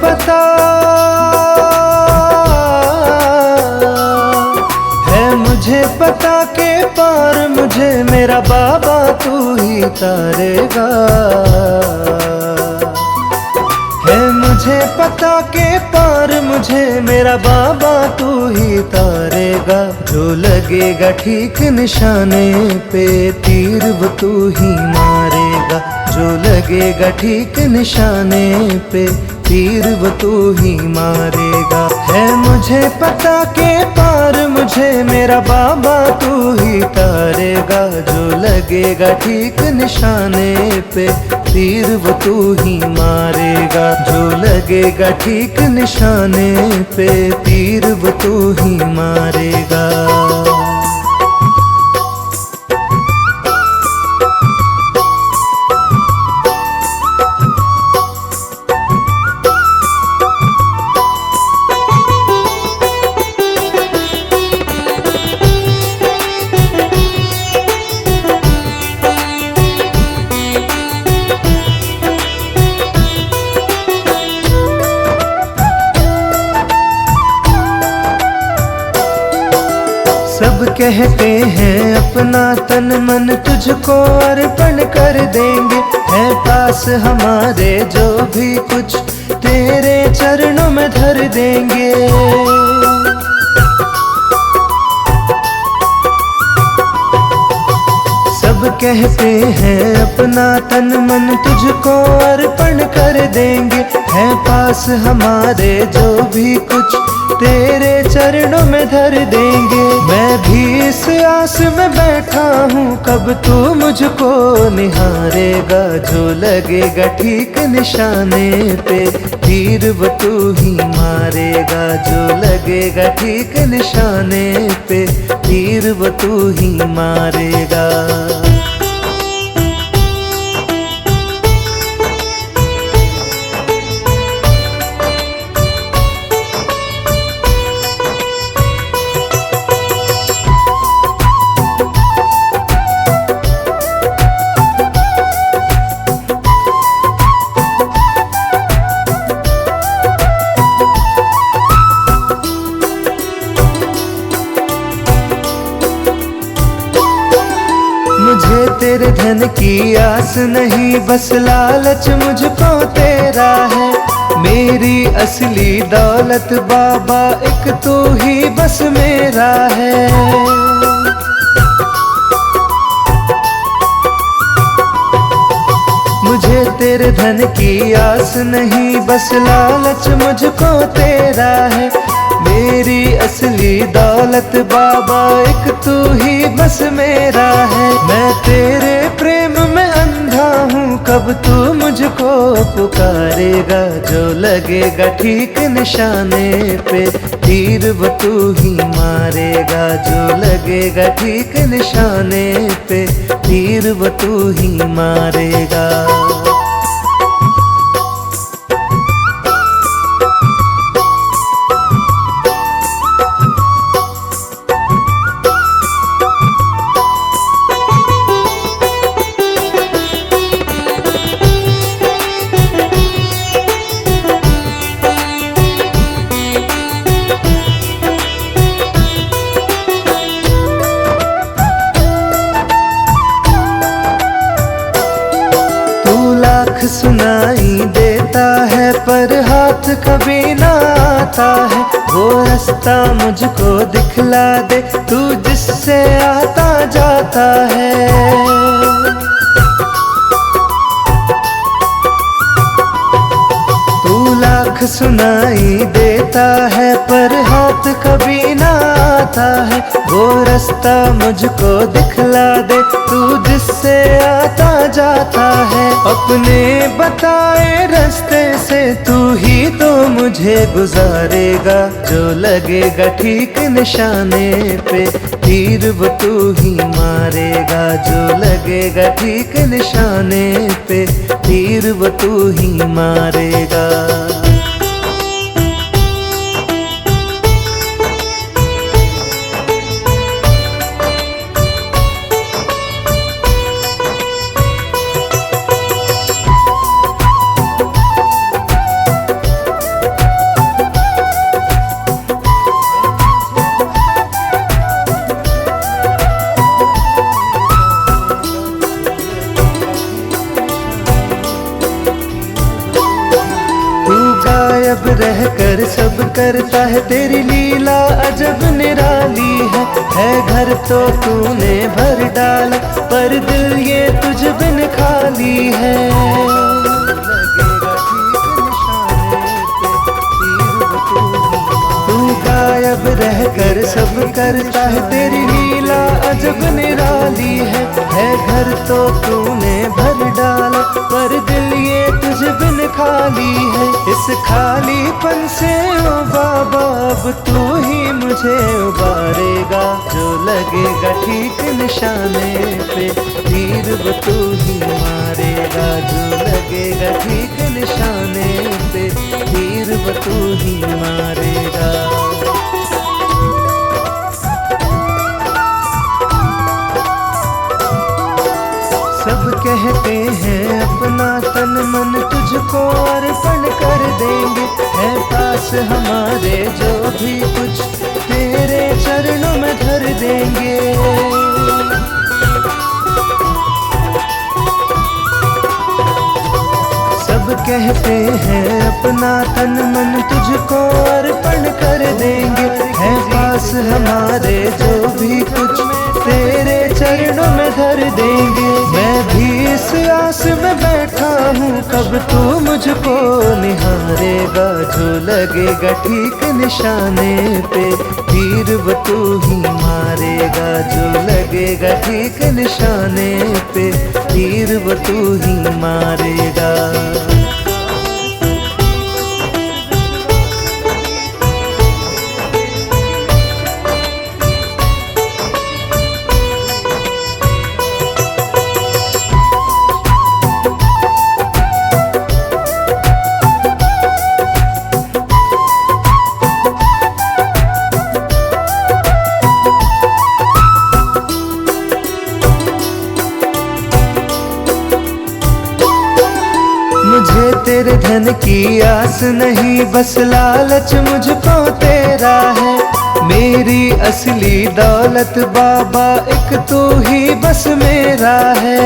पता है, मुझे पता के पार मुझे मेरा बाबा तू ही तारेगा। है मुझे पता के पार मुझे मेरा बाबा तू ही तारेगा। जो लगेगा ठीक निशाने पे तीर वो तू ही मारेगा। जो लगेगा ठीक निशाने पे तीर वो तू ही मारेगा। है मुझे पता के पार मुझे मेरा बाबा तू ही तारेगा। जो लगेगा ठीक निशाने पे तीर वो तू ही मारेगा। जो लगेगा ठीक निशाने पे तीर वो तू ही मारेगा। सब कहते हैं अपना तन मन तुझको अर्पण कर देंगे। है पास हमारे जो भी कुछ तेरे चरणों में धर देंगे। सब कहते हैं अपना तन मन तुझको अर्पण कर देंगे। है पास हमारे जो भी कुछ तेरे चरणों में धर देंगे। मैं भी इस आस में बैठा हूँ कब तू मुझको निहारेगा। जो लगेगा ठीक निशाने पे तीर वो तू ही मारेगा। जो लगेगा ठीक निशाने पे तीर वो तू ही मारेगा। मुझे तेरे धन की आस नहीं, बस लालच मुझको तेरा है। मेरी असली दौलत बाबा एक तू ही बस मेरा है। मुझे तेरे धन की आस नहीं, बस लालच मुझको तेरा है। मेरी असली दौलत बाबा एक तू ही बस मेरा है। मैं तेरे प्रेम में अंधा हूँ कब तू मुझको पुकारेगा। जो लगेगा ठीक निशाने पे तीर वो तू ही मारेगा। जो लगेगा ठीक निशाने पे तीर वो तू ही मारेगा। सुनाई देता है पर हाथ कभी ना आता है। वो रास्ता मुझको दिखला दे तू जिससे आता जाता है। तू लाख सुनाई देता है पर हाथ कभी ना आता है। वो रास्ता मुझको दिखला दे तू जिससे आता जाता है। अपने बताए रास्ते से तू ही तो मुझे गुजारेगा। जो लगेगा ठीक निशाने पे तीर वो तू ही मारेगा। जो लगेगा ठीक निशाने पे तीर वो तू ही मारेगा। गायब रहकर सब करता है, तेरी लीला अजब निराली है घर तो तूने भर डाला, पर दिल ये तुझ बिन खाली है। गायब रहकर सब करता है, तेरी लीला अजब निराली है घर तो तूने भर डाला, पर दिल ये तुझ बिन खाली है। इस खालीपन से ओ बाबा अब तू ही मुझे उबारेगा, जो लगेगा ठीक निशाने पे तीर वो तू ही मारेगा, जो लगेगा ठीक निशाने पे तीर वो तू ही मारेगा। सब कहते हैं अपना तन मन तुझको अर्पण कर देंगे, है पास हमारे जो भी कुछ तेरे चरणों में धर देंगे। सब कहते हैं अपना तन मन तुझको अर्पण कर देंगे, है पास हमारे जो भी कुछ तेरे चरणों में धर देंगे। मैं भी इस आस में बैठा हूँ कब तू मुझको निहारेगा, जो लगेगा ठीक निशाने पे तीर वो तू ही मारेगा, जो लगेगा ठीक निशाने पे तीर वो तू ही मारेगा। मुझे तेरे धन की आस नहीं, बस लालच मुझको तेरा है। मेरी असली दौलत बाबा एक तू ही बस मेरा है।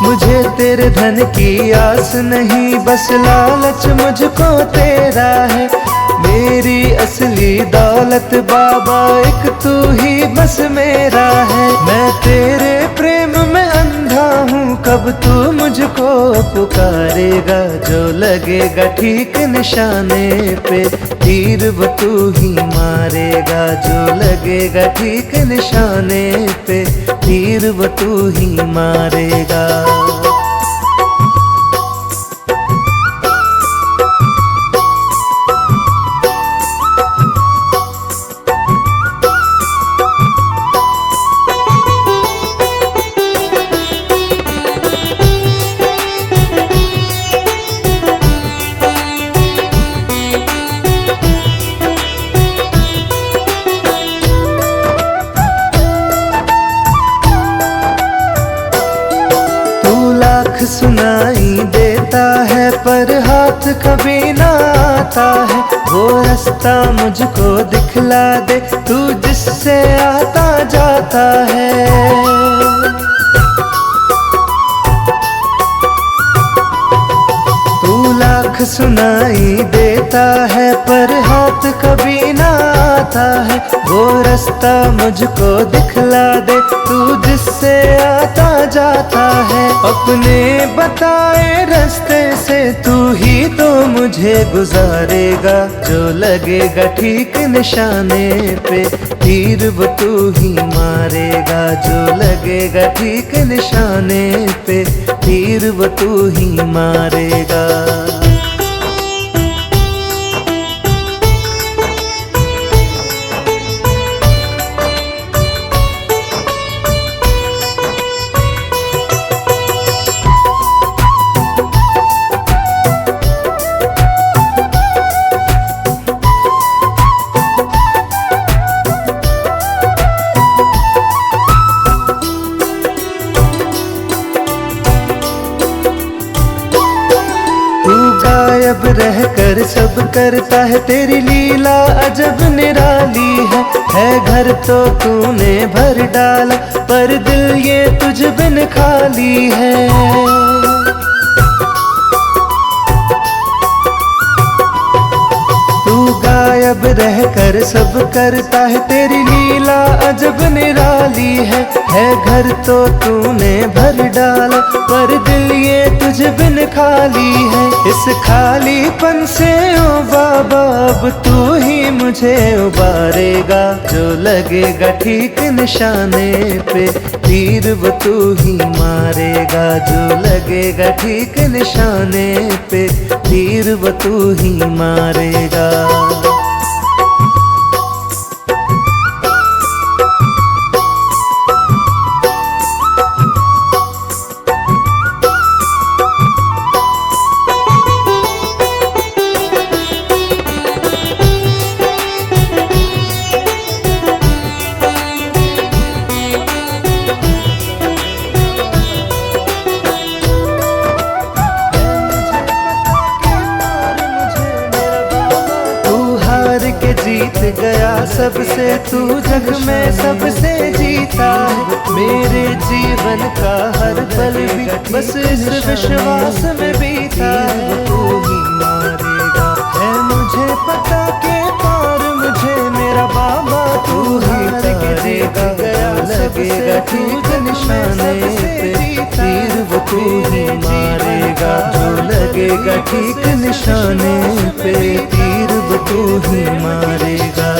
मुझे तेरे धन की आस नहीं, बस लालच मुझको तेरा है। मेरी असली दौलत बाबा एक तू ही बस मेरा है। मैं तेरे प्रेम में अंधा हूँ कब तू मुझको पुकारेगा, जो लगेगा ठीक निशाने पे तीर वो तू ही मारेगा, जो लगेगा ठीक निशाने पे तीर वो तू ही मारेगा। सुनाई देता है पर हाथ कभी ना आता है, वो रास्ता मुझको दिखला दे तू जिससे आता जाता है। तू लाख सुनाई देता है पर हाथ कभी ना आता है, वो रास्ता मुझको दिखला दे तू जिससे आता जाता है। अपने बताए रास्ते से तू ही तो मुझे गुजारेगा, जो लगेगा ठीक निशाने पे तीर वो तू ही मारेगा, जो लगेगा ठीक निशाने पे तीर वो तू ही मारेगा। गायब रहकर सब करता है, तेरी लीला अजब निराली है घर तो तूने भर डाला, पर दिल ये तुझ बिन खाली है। कहकर सब करता है, तेरी लीला अजब निराली है घर तो तूने भर डाला, पर दिल ये तुझ बिन खाली है। इस खालीपन से ओ बाबा अब तू ही मुझे उबारेगा, जो लगेगा ठीक निशाने पे तीर वो तू ही मारेगा, जो लगेगा ठीक निशाने पे तीर वो तू ही मारेगा। जीत गया सबसे तू जग में सबसे जीता है, मेरे जीवन का हर पल भी बस इस विश्वास में बीता है। तू ही मारेगा है मुझे पता के पार मुझे मेरा बाबा, तू हार के जीत गया लगेगा ठीक निशाने पे तीर वो तू ही मारेगा, जो लगेगा ठीक निशाने पे तीर वो तू ही मारेगा।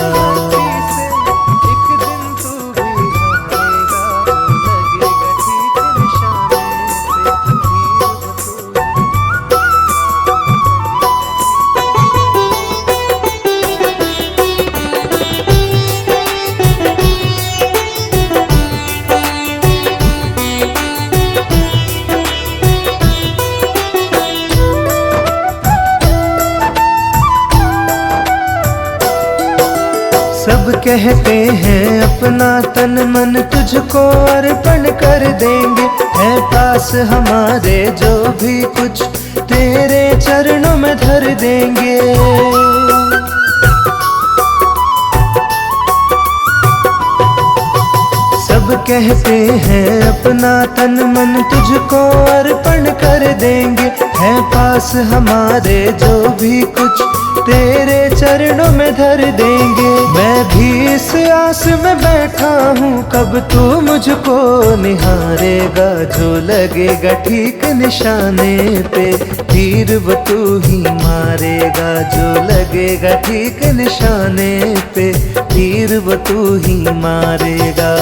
सब कहते हैं अपना तन मन तुझको अर्पण कर देंगे, है पास हमारे जो भी कुछ तेरे चरणों में धर देंगे। सब कहते हैं अपना तन मन तुझको अर्पण कर देंगे, है पास हमारे जो भी कुछ तेरे चरणों में धर देंगे। मैं भी इस आस में बैठा हूँ कब तू मुझको निहारेगा, जो लगेगा ठीक निशाने पे तीर वो तू ही मारेगा, जो लगेगा ठीक निशाने पे तीर वो तू ही मारेगा।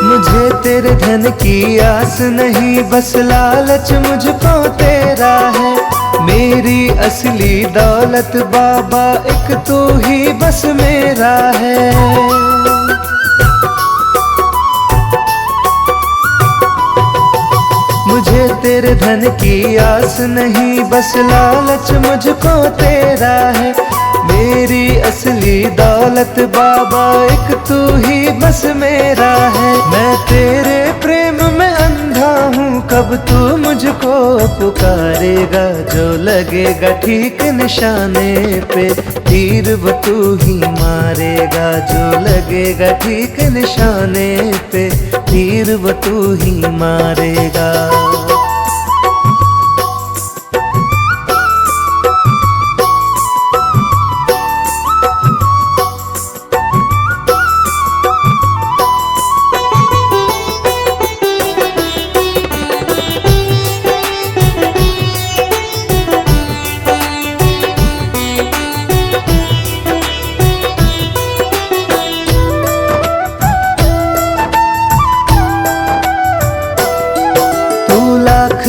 मुझे तेरे धन की आस नहीं बस लालच मुझको तेरा है, मेरी असली दौलत बाबा एक तू ही बस मेरा है। मुझे तेरे धन की आस नहीं बस लालच मुझको तेरा है, मेरी असली दौलत बाबा एक तू ही बस मेरा है। मैं तेरे प्रेम में अंधा हूँ कब तू मुझको पुकारेगा, जो लगेगा ठीक निशाने पे तीर वो तू ही मारेगा, जो लगेगा ठीक निशाने पे तीर वो तू ही मारेगा।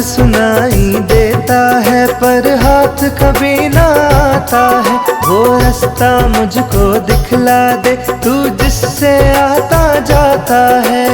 सुनाई देता है पर हाथ कभी ना आता है, वो रास्ता मुझको दिखला दे तू जिससे आता जाता है।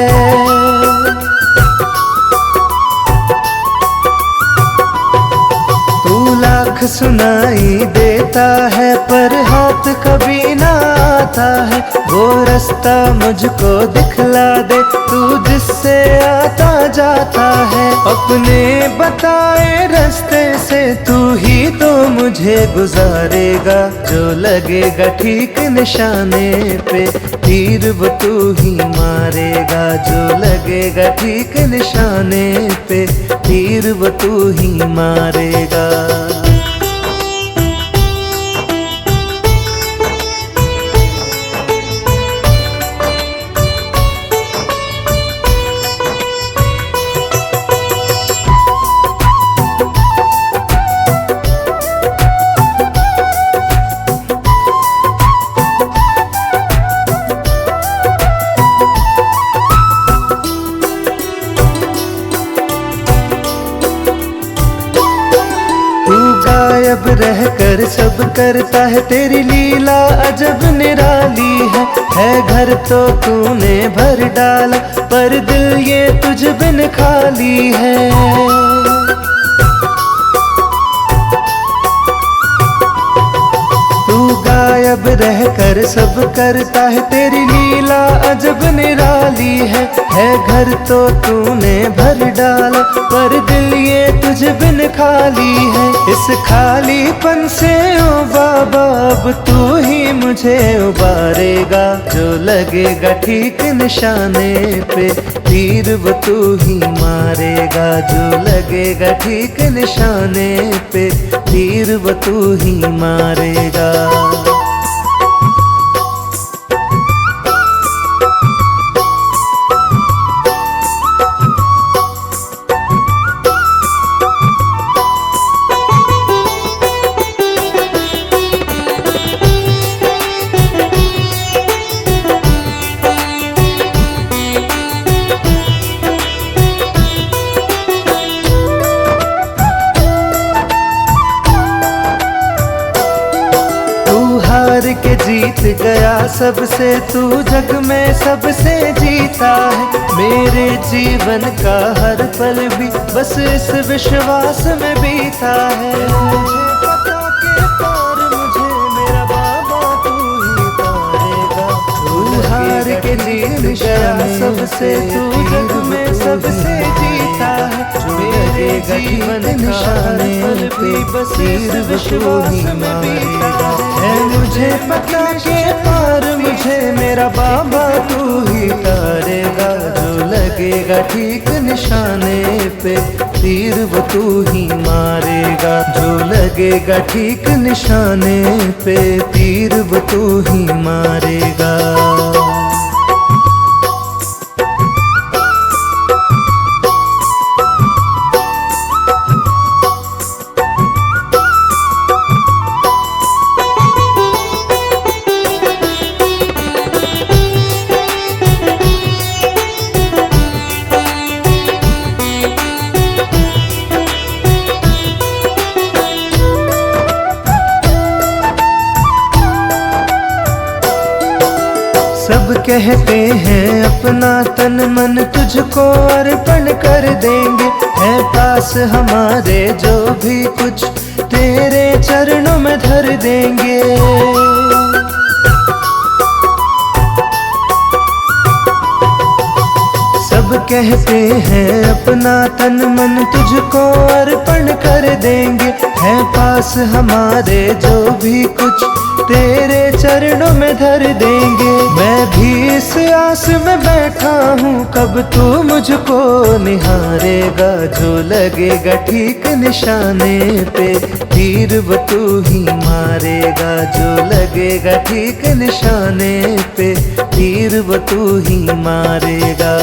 तू लाख सुनाई दे देता है पर हाथ कभी ना आता है। वो रास्ता मुझको दिखला दे तू जिससे आता जाता है। अपने बताए रास्ते से तू ही तो मुझे गुजारेगा। जो लगेगा ठीक निशाने पे तीर वो तू ही मारेगा। जो लगेगा ठीक निशाने पे तीर वो तू ही मारेगा। गायब रहकर सब करता है तेरी लीला अजब निराली है घर तो तूने भर डाला पर दिल ये तुझ बिन खाली है। तू गायब रहकर सब करता है तेरी लीला अजब निराली है घर तो तूने भर डाला पर दिल ये तुझ बिन खाली है। इस खालीपन से ओ बाबा अब तू ही मुझे उबारेगा। जो लगेगा ठीक निशाने पे तीर वो तू ही मारेगा। जो लगेगा ठीक निशाने पे तीर वो तू ही मारेगा। हार के जीत गया सबसे तू जग में सबसे जीता है। मेरे जीवन का हर पल भी बस इस विश्वास में बीता है। मुझे पता के पार मुझे मेरा बाबा तू ही तारेगा। तू हार के जीत गया सबसे तू जग में सबसे जीता है। मेरे जीवन का हर पल भी बस इस विश्वास में बीता है। मुझे पता के पार मुझे मेरा बाबा तू ही तारेगा। जो लगेगा ठीक निशाने पे तीर वो तू ही मारेगा। जो लगेगा ठीक निशाने पे तीर वो तू ही मारेगा। सब कहते हैं अपना तन मन तुझको अर्पण कर देंगे। है पास हमारे जो भी कुछ तेरे चरणों में धर देंगे। सब कहते हैं अपना तन मन तुझको अर्पण कर देंगे। है पास हमारे जो भी कुछ तेरे चरणों में धर देंगे। मैं भी इस आस में बैठा हूँ कब तू मुझको निहारेगा। जो लगेगा ठीक निशाने पे तीर वो तू ही मारेगा। जो लगेगा ठीक निशाने पे तीर वो तू ही मारेगा।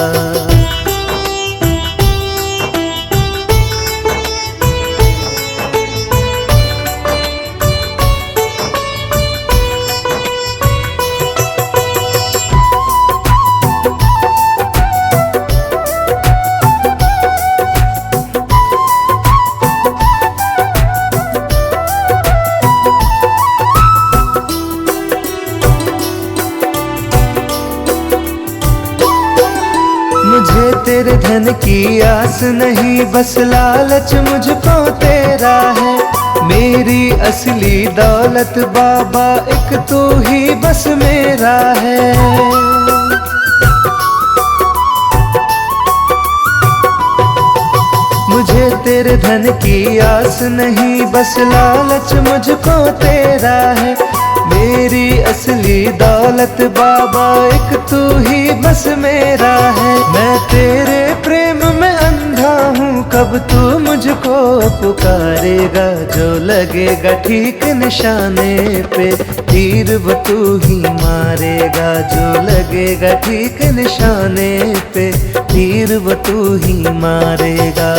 मुझे तेरे धन की आस नहीं बस लालच मुझको तेरा है। मेरी असली दौलत बाबा एक तू ही बस मेरा है। मुझे तेरे धन की आस नहीं, बस लालच मुझको तेरा है। मेरी असली दौलत बाबा एक तू ही बस मेरा है। मैं तेरे प्रेम में अंधा हूँ, कब तू मुझको पुकारेगा। जो लगेगा ठीक निशाने पे तीर वो तू ही मारेगा। जो लगेगा ठीक निशाने पे तीर वो तू ही मारेगा।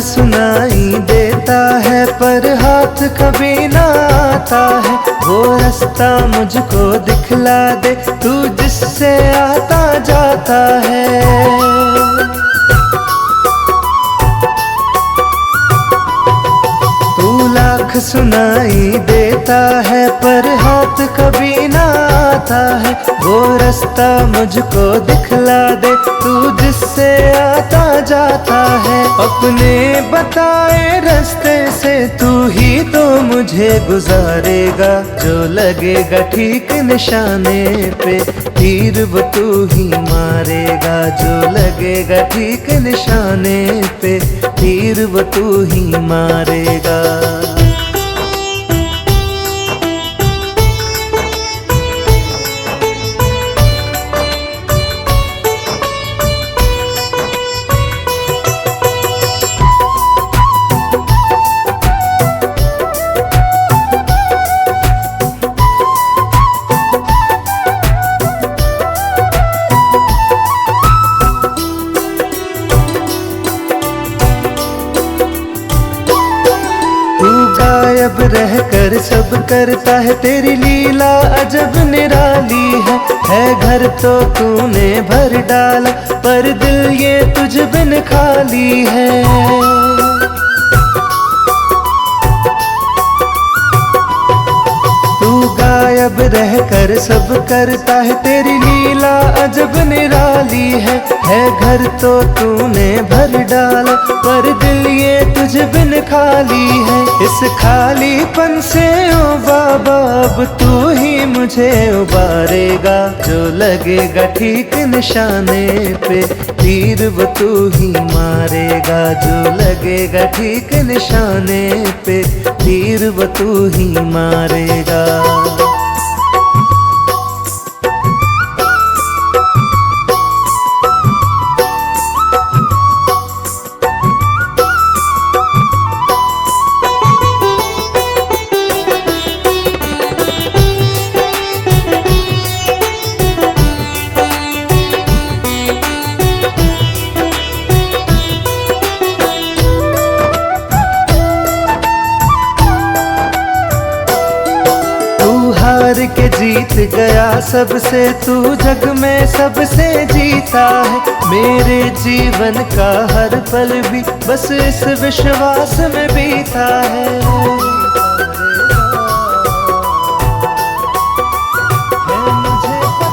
सुनाई देता है पर हाथ कभी ना आता है। वो रास्ता मुझको दिखला दे तू जिससे आता जाता है। तू लाख सुनाई देता है पर हाथ कभी ना आता है। वो रास्ता मुझको दिखला दे तू जिससे आता जाता है। अपने बताए रास्ते से तू ही तो मुझे गुजारेगा। जो लगेगा ठीक निशाने पे तीर वो तू ही मारेगा। जो लगेगा ठीक निशाने पे तीर वो तू ही मारेगा। गायब रहकर सब करता है, तेरी लीला अजब निराली है। घर तो तूने भर डाला पर दिल ये तुझ बिन खाली है। गायब रहकर सब करता है, तेरी लीला अजब निराली है। घर तो तूने भर डाला पर दिल ये तुझ बिन खाली है। इस खालीपन से ओ बाबा अब तू ही मुझे उबारेगा। जो लगेगा ठीक निशाने पे तीर वो तू ही मारेगा। जो लगेगा ठीक निशाने पे तीर वो तू ही मारेगा। हार के जीत गया सबसे तू जग में सबसे जीता है। मेरे जीवन का हर पल भी बस इस विश्वास में बीता है।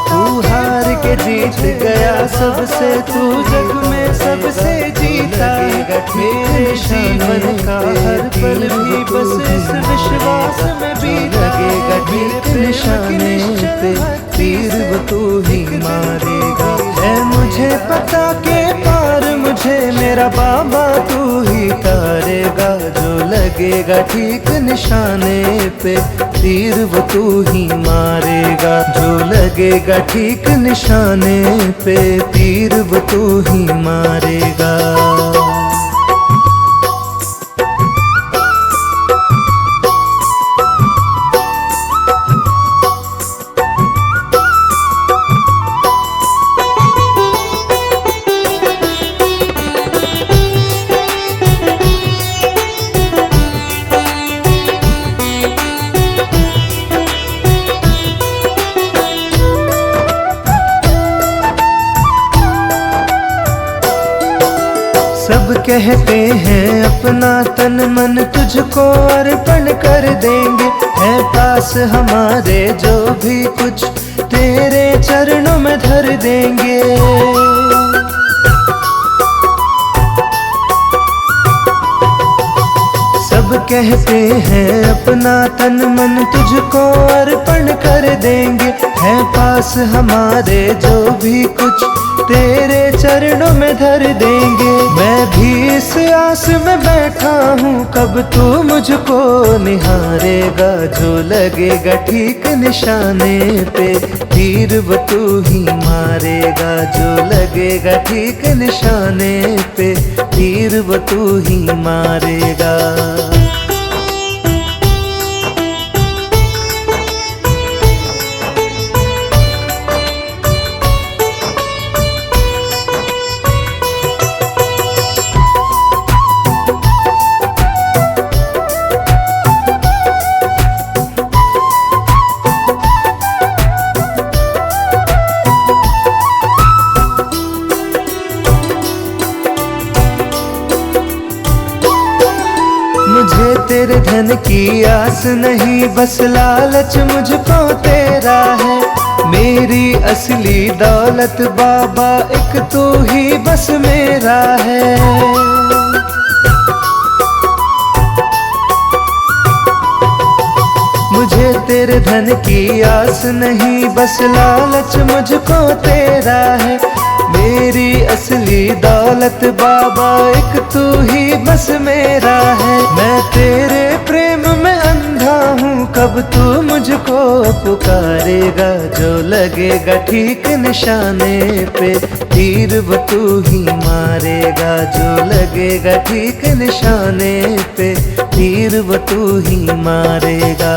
तू हार के जीत गया सबसे तू जग में सबसे जीता है। मेरे जीवन का हर पल भी बस इस विश्वास में बीता है। ठीक निशाने पे तीर वो तू ही मारेगा। है मुझे पता के पार मुझे मेरा बाबा तू ही तारेगा। जो लगेगा ठीक निशाने पे तीर वो तू ही मारेगा। जो लगेगा ठीक निशाने पे तीर वो तू ही मारेगा। कहते हैं अपना तन मन तुझको अर्पण कर देंगे, है पास हमारे जो भी कुछ तेरे चरणों में धर देंगे। सब कहते हैं अपना तन मन तुझको अर्पण कर देंगे, है पास हमारे जो भी कुछ तेरे चरणों में धर देंगे। मैं भी इस आस में बैठा हूँ कब तू मुझको निहारेगा, जो लगेगा ठीक निशाने पे तीर वो तू ही मारेगा, जो लगेगा ठीक निशाने पे तीर वो तू ही मारेगा। मुझे तेरे धन की आस नहीं, बस लालच मुझको तेरा है। मेरी असली दौलत बाबा एक तू ही बस मेरा है। मुझे तेरे धन की आस नहीं, बस लालच मुझको तेरा है। मेरी असली दौलत बाबा एक तू ही बस मेरा है। मैं तेरे प्रेम में अंधा हूँ कब तू मुझको पुकारेगा, जो लगेगा ठीक निशाने पे तीर वो तू ही मारेगा, जो लगेगा ठीक निशाने पे तीर वो तू ही मारेगा।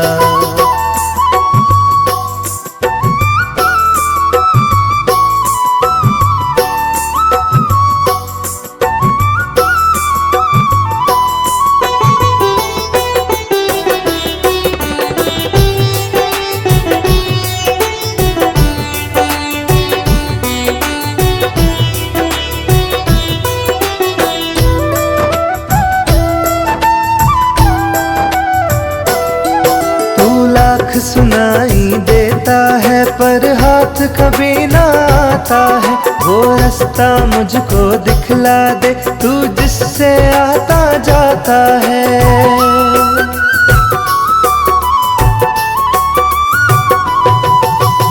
सुनाई देता है पर हाथ कभी ना आता है, वो रास्ता मुझको दिखला दे तू जिससे आता जाता है।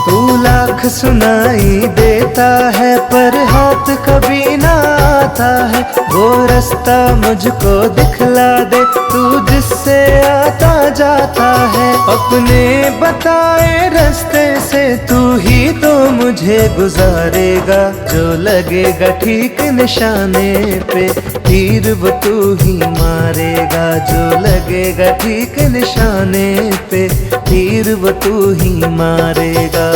तू लाख सुनाई देता है पर हाथ कभी ना आता है, वो रास्ता मुझको दिखला दे तू जिससे आता जाता है। अपने बताए रास्ते से तू ही तो मुझे गुजारेगा, जो लगेगा ठीक निशाने पे तीर वो तू ही मारेगा, जो लगेगा ठीक निशाने पे तीर वो तू ही मारेगा।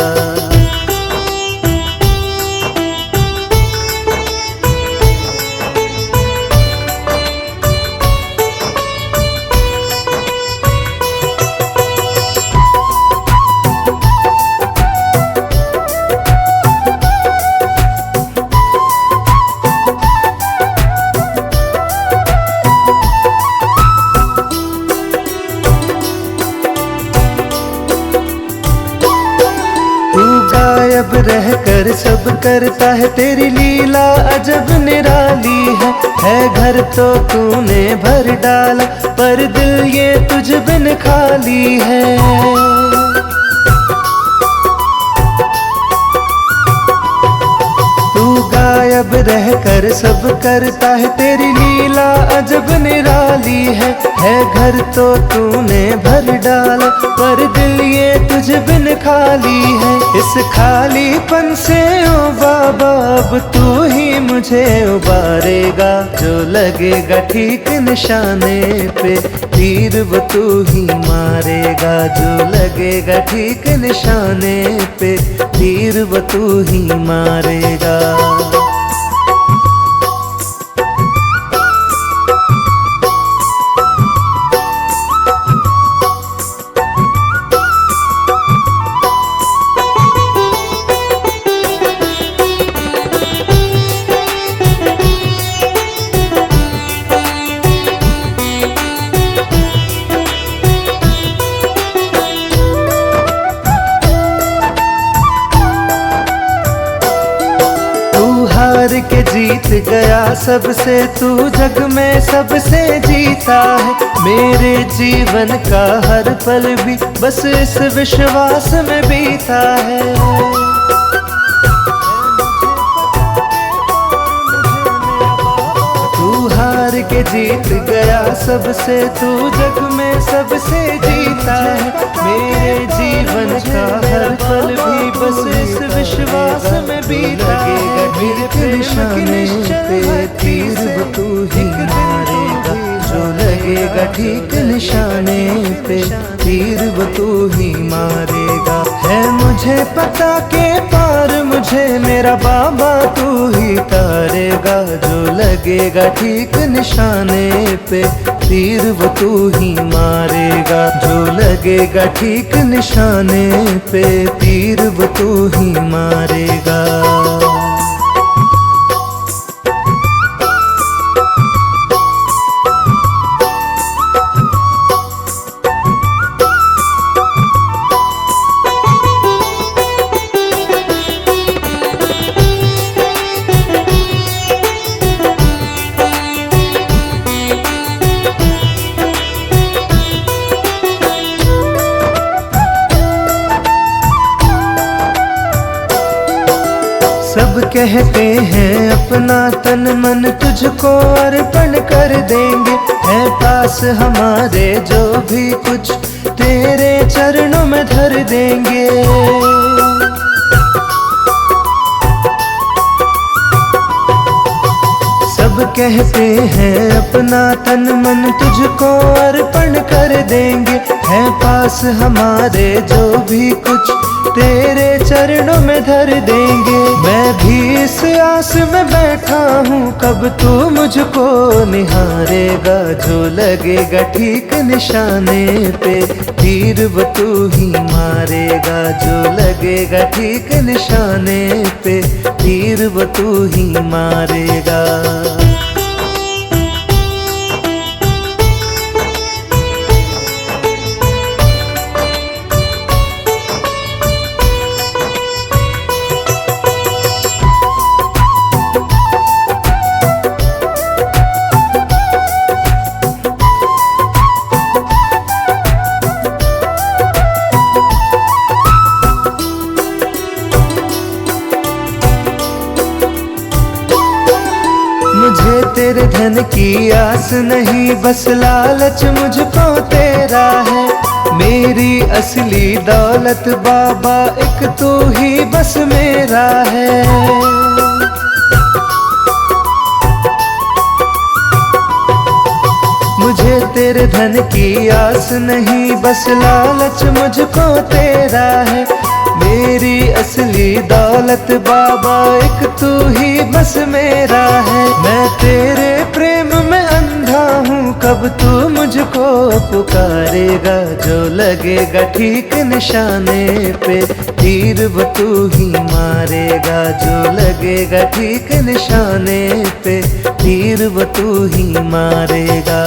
गायब रहकर सब करता है, तेरी लीला अजब निराली है घर तो तूने भर डाला पर दिल ये तुझ बिन खाली है। तू गायब रहकर सब करता है, तेरी लीला अजब निराली है घर तो तूने भर डाला पर दिल ये तुझ बिन खाली है। इस खालीपन से ओ बाबा अब तू ही मुझे उबारेगा, जो लगेगा ठीक निशाने पे तीर वो तू ही मारेगा, जो लगेगा ठीक निशाने पे तीर वो तू ही मारेगा। जीत गया सबसे, तू जग में सबसे जीता है। मेरे जीवन का हर पल भी बस इस विश्वास में बीता है। हार के जीत गया सबसे, तू जग में सबसे जीता है। मेरे जीवन का हर पल भी बस इस विश्वास में बीता है। मेरे निशाने पे तीर तू ही मारेगा, जो लगेगा ठीक निशाने पे तीर तू ही मारेगा। है मुझे पता के पार मुझे मेरा बाबा तू ही तारेगा, जो लगेगा ठीक निशाने पे तीर वो तू ही मारेगा। जो लगेगा ठीक निशाने पे तीर वो तू ही मारेगा। सब कहते हैं अपना तन मन तुझको अर्पण कर देंगे, है पास हमारे जो भी कुछ तेरे चरणों में धर देंगे। सब कहते हैं अपना तन मन तुझको अर्पण कर देंगे, है पास हमारे जो भी कुछ तेरे चरणों में धर देंगे। मैं भी इस आस में बैठा हूँ कब तू मुझको निहारेगा, जो लगेगा ठीक निशाने पे तीर वो तू ही मारेगा। जो लगेगा ठीक निशाने पे तीर वो तू ही मारेगा। मुझे तेरे धन की आस नहीं, बस लालच मुझको तेरा है। मेरी असली दौलत बाबा एक तू ही बस मेरा है। मुझे तेरे धन की आस नहीं, बस लालच मुझको तेरा है। मेरी असली दौलत बाबा एक तू ही बस मेरा है। मैं तेरे प्रेम में अंधा हूँ कब तू मुझको पुकारेगा, जो लगेगा ठीक निशाने पे तीर वो तू ही मारेगा। जो लगेगा ठीक निशाने पे तीर वो तू ही मारेगा।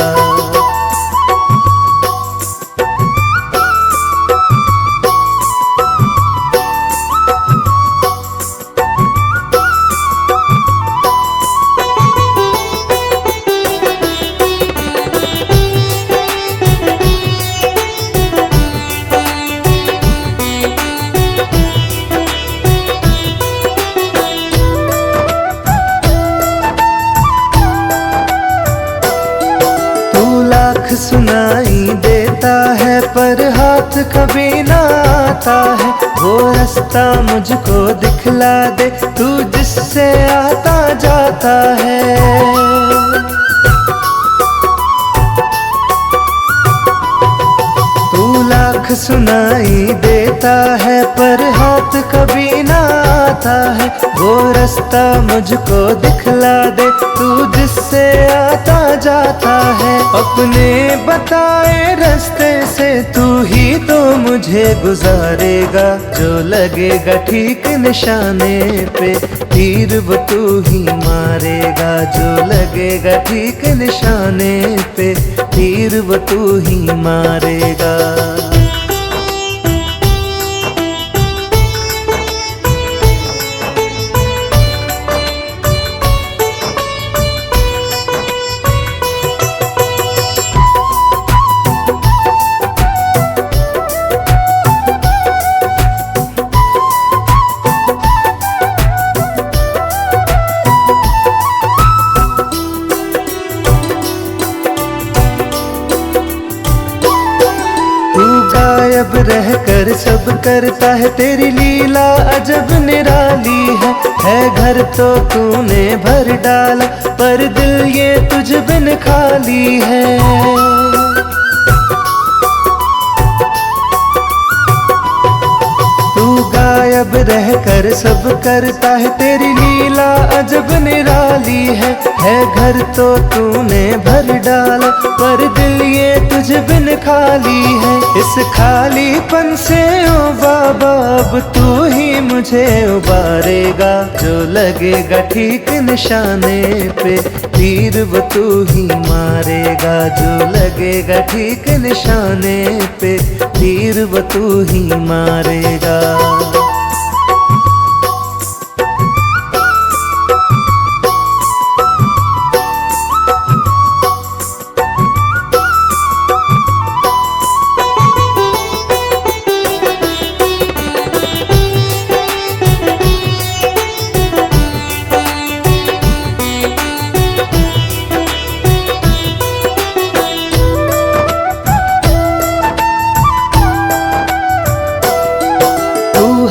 सुनाई देता है पर हाथ कभी ना आता है, वो रास्ता मुझको दिखला दे तू जिससे आता जाता है। तू लाख सुनाई देता है पर हाथ कभी ना आता है, वो रास्ता मुझको दिखला दे तू जिससे आता जाता है। अपने बताए रास्ते से तू ही तो मुझे गुजारेगा, जो लगेगा ठीक निशाने पे तीर वो तू ही मारेगा। जो लगेगा ठीक निशाने पे तीर वो तू ही मारेगा। गायब रहकर सब करता है, तेरी लीला अजब निराली है घर तो तूने भर डाला, पर दिल ये तुझ बिन खाली है। गायब रहकर सब करता है, तेरी लीला अजब निराली है घर तो तूने भर डाला, पर दिल ये तुझ बिन खाली है। इस खालीपन से ओ बाबा अब तू ही मुझे उबारेगा, जो लगेगा ठीक निशाने पे तीर वो तू ही मारेगा, जो लगेगा ठीक निशाने पे तीर वो तू ही मारेगा।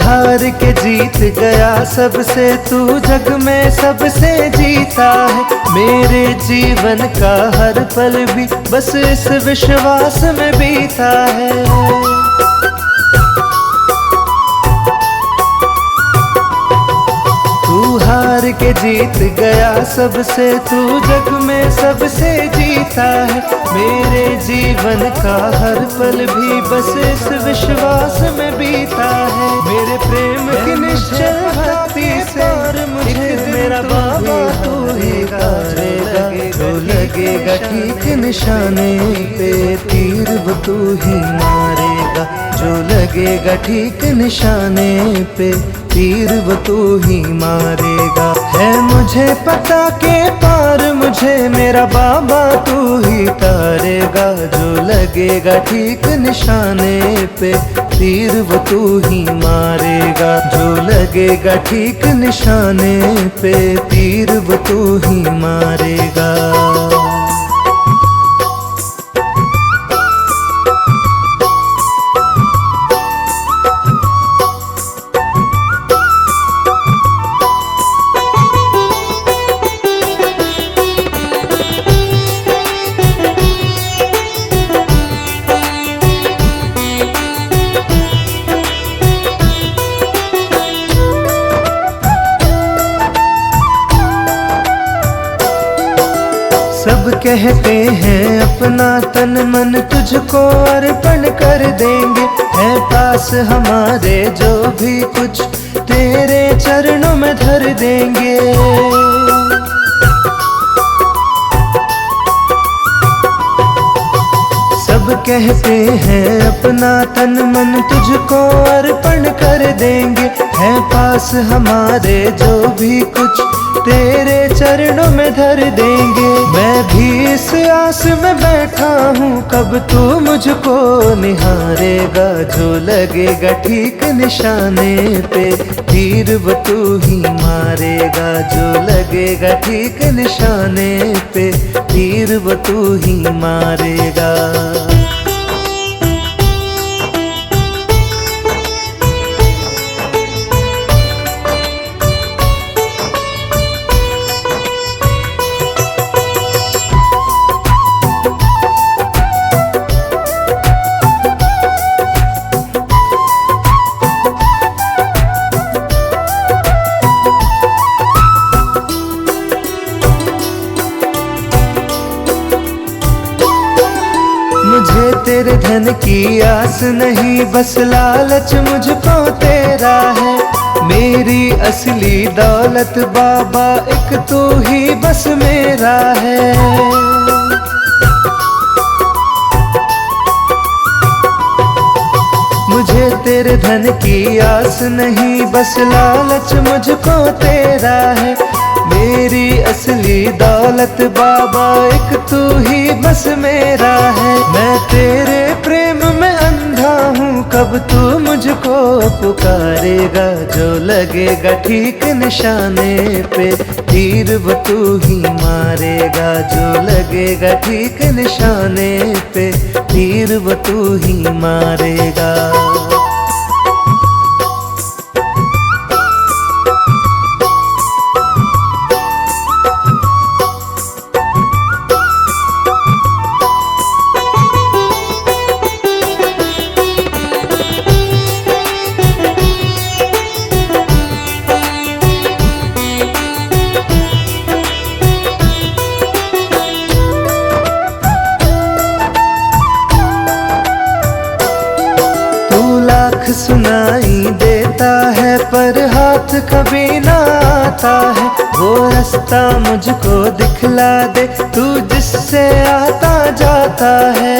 हार के जीत गया सबसे, तू जग में सबसे जीता है, मेरे जीवन का हर पल भी बस इस विश्वास में बीता है। तू हार के जीत गया सबसे, तू जग में सबसे जीता है, मेरे जीवन का हर पल भी बस इस विश्वास में बीता है। मेरे प्रेम की निश्चल भक्ति से मुझे मेरा बाबा तू ही करेगा, जो लगेगा ठीक निशाने पे तीर वो तू ही मारेगा, जो लगेगा ठीक निशाने पे तीर वो तू ही मारेगा। है मुझे पता के पार मुझे मेरा बाबा तू ही तारेगा, जो लगेगा ठीक निशाने पे तीर वो तू ही मारेगा, जो लगेगा ठीक निशाने पे तीर वो तू ही मारेगा। सब कहते हैं अपना तन मन तुझको अर्पण कर देंगे, है पास हमारे जो भी कुछ तेरे चरणों में धर देंगे। सब कहते हैं अपना तन मन तुझको अर्पण कर देंगे, है पास हमारे जो भी कुछ तेरे चरणों में धर देंगे। मैं भी इस आस में बैठा हूँ कब तू मुझको निहारेगा, जो लगेगा ठीक निशाने पे तीर वो तू ही मारेगा, जो लगेगा ठीक निशाने पे तीर वो तू ही मारेगा। मुझे तेरे धन की आस नहीं, बस लालच मुझको तेरा है, मेरी असली दौलत बाबा एक तू ही बस मेरा है। मुझे तेरे धन की आस नहीं, बस लालच मुझको तेरा है, मेरी असली दौलत बाबा एक तू ही बस मेरा है। मैं तेरे प्रेम में अंधा हूँ कब तू मुझको पुकारेगा, जो लगेगा ठीक निशाने पे तीर वो तू ही मारेगा, जो लगेगा ठीक निशाने पे तीर वो तू ही मारेगा। लाख सुनाई देता है पर हाथ कभी ना आता है, वो रास्ता मुझको दिखला दे तू जिससे आता जाता है।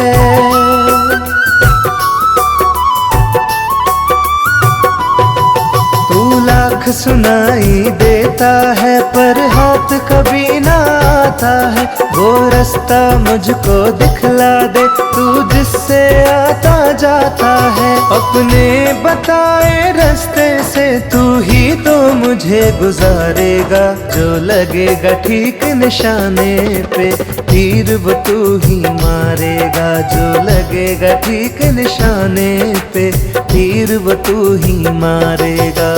तू लाख सुनाई देता है पर हाथ कभी ना आता है, वो रास्ता मुझको दिखला दे तू जिससे आता जाता है। अपने बताए रास्ते से तू ही तो मुझे गुजारेगा, जो लगेगा ठीक निशाने पे तीर वो तू ही मारेगा। जो लगेगा ठीक निशाने पे तीर वो तू ही मारेगा।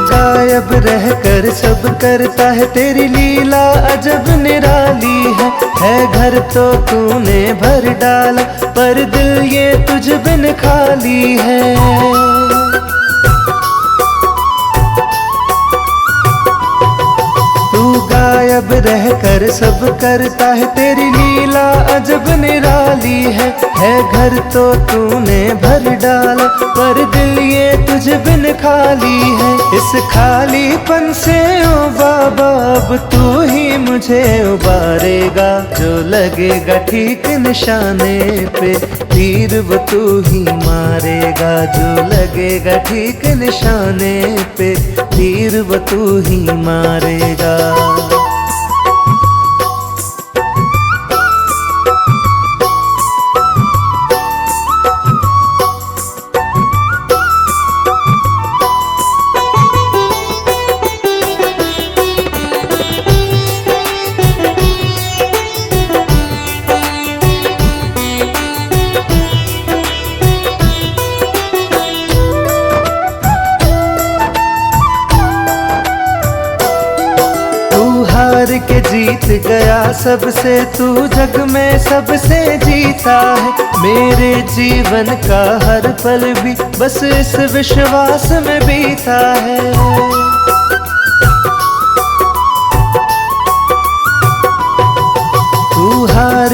गायब रह कर सब करता है, तेरी लीला अजब निराली है घर तो तूने भर डाला पर दिल ये तुझ बिन खाली है। तू गायब रह कर सब करता है, तेरी लीला अजब निराली है घर तो तूने भर डाला पर दिल ये तुझ बिन खाली है। इस खालीपन से ओ बाबा अब तू ही मुझे उबारेगा, जो लगेगा ठीक निशाने पे तीर वो तू ही मारेगा। जो लगेगा ठीक निशाने पे तीर वो तू ही मारेगा। हार के जीत गया सबसे तू जग में सबसे जीता है, मेरे जीवन का हर पल भी बस इस विश्वास में बीता है। तू हार